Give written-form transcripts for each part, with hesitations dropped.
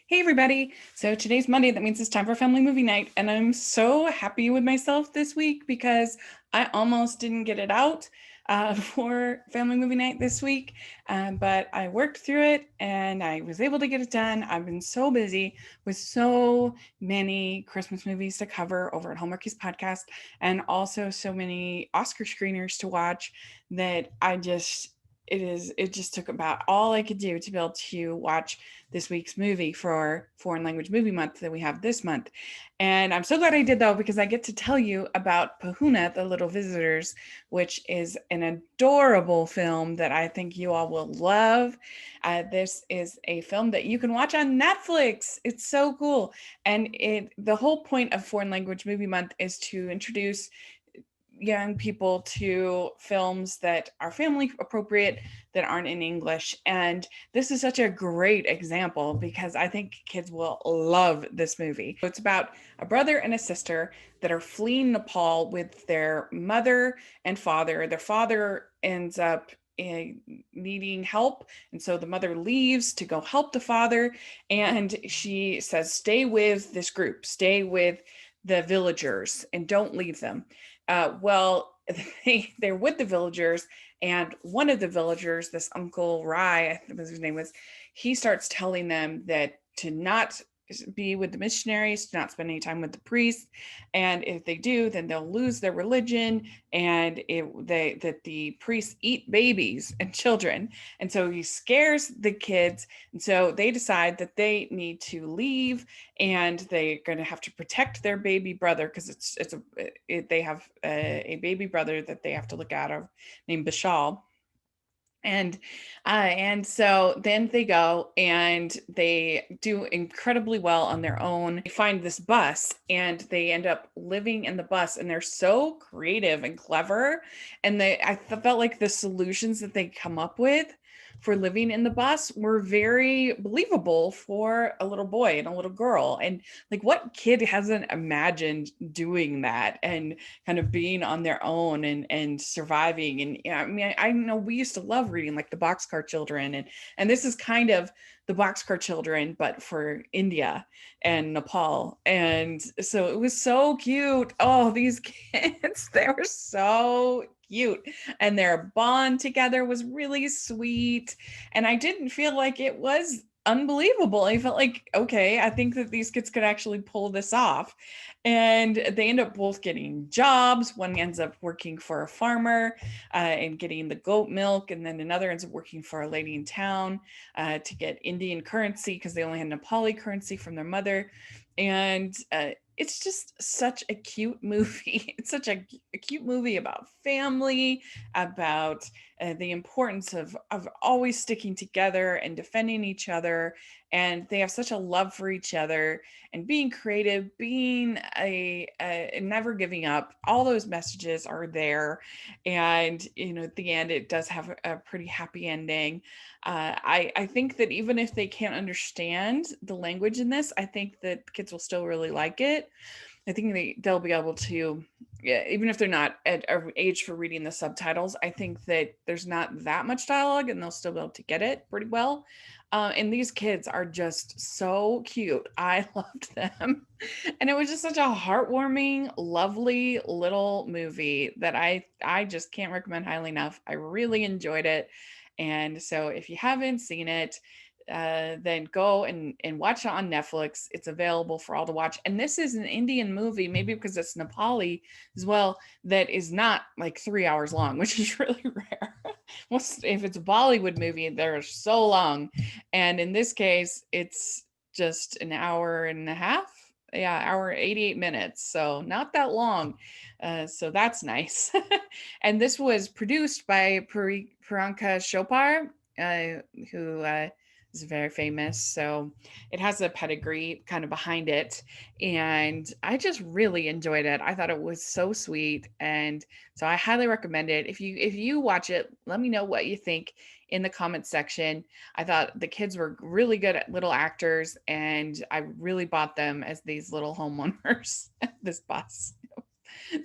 Hey everybody! So today's Monday, that means it's time for family movie night, and I'm so happy with myself this week because I almost didn't get it out for family movie night this week, but I worked through it and I was able to get it done. I've been so busy with so many Christmas movies to cover over at Hallmarkies podcast, and also so many Oscar screeners to watch that it just took about all I could do to be able to watch this week's movie for Foreign Language Movie Month that we have this month. And I'm so glad I did, though, because I get to tell you about Pahuna, the Little Visitors, which is an adorable film that I think you all will love. This is a film that you can watch on Netflix. It's so cool. And the whole point of Foreign Language Movie Month is to introduce young people to films that are family appropriate, that aren't in English. And this is such a great example because I think kids will love this movie. It's about a brother and a sister that are fleeing Nepal with their mother and father. Their father ends up needing help, and so the mother leaves to go help the father, and she says, stay with this group, stay with the villagers and don't leave them. Well, they're with the villagers, and one of the villagers, this Uncle Rai, I think his name was, he starts telling them that to not be with the missionaries, to not spend any time with the priests, and if they do, then they'll lose their religion, and that the priests eat babies and children, and so he scares the kids, and so they decide that they need to leave, and they're going to have to protect their baby brother because they have a baby brother that they have to look out of named Bashal. And so then they go and they do incredibly well on their own. They find this bus and they end up living in the bus, and they're so creative and clever. And I felt like the solutions that they come up with for living in the bus were very believable for a little boy and a little girl. And like, what kid hasn't imagined doing that and kind of being on their own and surviving? And yeah, I mean, I know we used to love reading like the Boxcar Children, and this is kind of the Boxcar Children but for India and Nepal. And so it was so cute. Oh, these kids, they were so cute, and their bond together was really sweet, and I didn't feel like it was unbelievable. I felt like, okay, I think that these kids could actually pull this off. And they end up both getting jobs. One ends up working for a farmer and getting the goat milk, and then another ends up working for a lady in town to get Indian currency because they only had Nepali currency from their mother. And it's just such a cute movie. It's such a cute movie about family, about the importance of always sticking together and defending each other. And they have such a love for each other and being creative, being never giving up. All those messages are there. And, at the end, it does have a pretty happy ending. I think that even if they can't understand the language in this, I think that kids will still really like it. I think they'll be able to, yeah, even if they're not at an age for reading the subtitles, I think that there's not that much dialogue and they'll still be able to get it pretty well. And these kids are just so cute. I loved them. And it was just such a heartwarming, lovely little movie that I just can't recommend highly enough. I really enjoyed it. And so if you haven't seen it, then go and watch it on Netflix. It's available for all to watch. And this is an Indian movie, maybe because it's Nepali as well, that is not like 3 hours long, which is really rare. Most, if it's a Bollywood movie, they're so long. And in this case, it's just an hour and a half. Yeah, hour 88 minutes. So not that long. So that's nice. And this was produced by Piranka Chopard, who is very famous. So it has a pedigree kind of behind it. And I just really enjoyed it. I thought it was so sweet. And so I highly recommend it. If you watch it, let me know what you think in the comments section. I thought the kids were really good at little actors, and I really bought them as these little homeowners at this bus.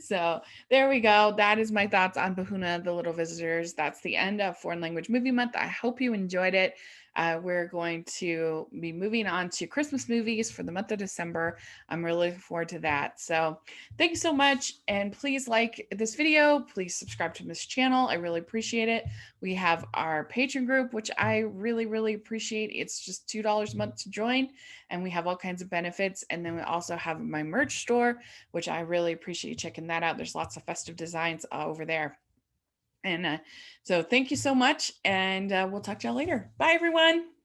So there we go. That is my thoughts on Pahuna, the Little Visitors. That's the end of Foreign Language Movie Month. I hope you enjoyed it. We're going to be moving on to Christmas movies for the month of December. I'm really looking forward to that. So thank you so much. And please like this video. Please subscribe to this channel. I really appreciate it. We have our Patreon group, which I really, really appreciate. It's just $2 a month to join, and we have all kinds of benefits. And then we also have my merch store, which I really appreciate you checking that out. There's lots of festive designs over there. And so thank you so much, and we'll talk to y'all later. Bye, everyone.